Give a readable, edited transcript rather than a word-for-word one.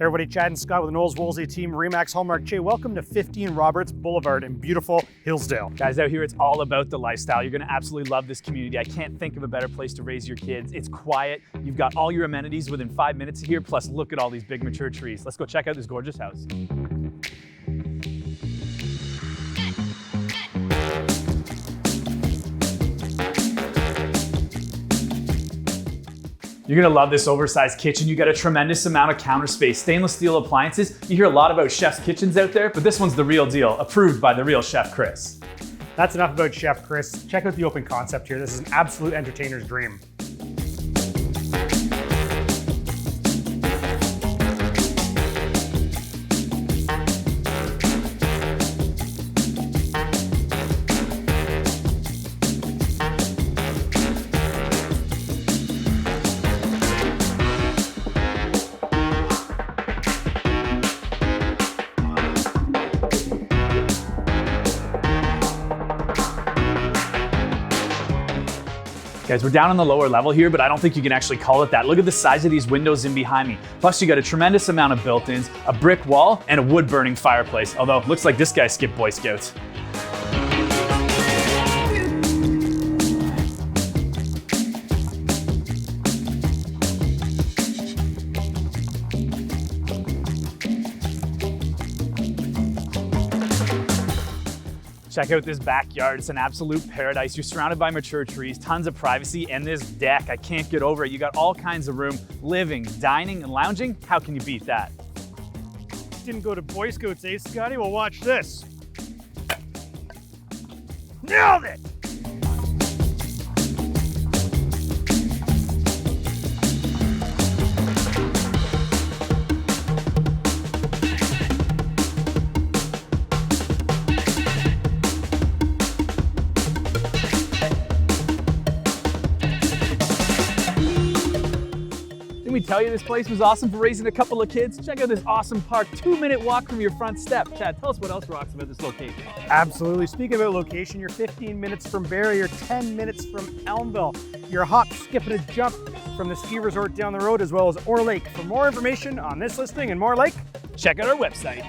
Hey everybody, Chad and Scott with the Knowles Woolsey team, Remax Hallmark Che. Welcome to 15 Roberts Boulevard in beautiful Hillsdale. Guys, out here, it's all about the lifestyle. You're gonna absolutely love this community. I can't think of a better place to raise your kids. It's quiet. You've got all your amenities within 5 minutes of here, plus look at all these big mature trees. Let's go check out this gorgeous house. You're gonna love this oversized kitchen. You got a tremendous amount of counter space, stainless steel appliances. You hear a lot about chef's kitchens out there, but this one's the real deal, approved by the real Chef Chris. That's enough about Chef Chris. Check out the open concept here. This is an absolute entertainer's dream. Guys, we're down on the lower level here, but I don't think you can actually call it that. Look at the size of these windows in behind me. Plus you got a tremendous amount of built-ins, a brick wall, and a wood-burning fireplace. Although, looks like this guy skipped Boy Scouts. Check out this backyard. It's an absolute paradise. You're surrounded by mature trees, tons of privacy, and this deck, I can't get over it. You got all kinds of room, living, dining, and lounging. How can you beat that? Didn't go to Boy Scouts, eh, Scotty? Well, watch this. Nailed it! Didn't we tell you this place was awesome for raising a couple of kids? Check out this awesome park, 2-minute walk from your front step. Chad, tell us what else rocks about this location. Absolutely. Speaking about location, you're 15 minutes from Barrie, you're 10 minutes from Elmville. You're a hop, skip, and a jump from the ski resort down the road, as well as Orr Lake. For more information on this listing and more like, Check out our website.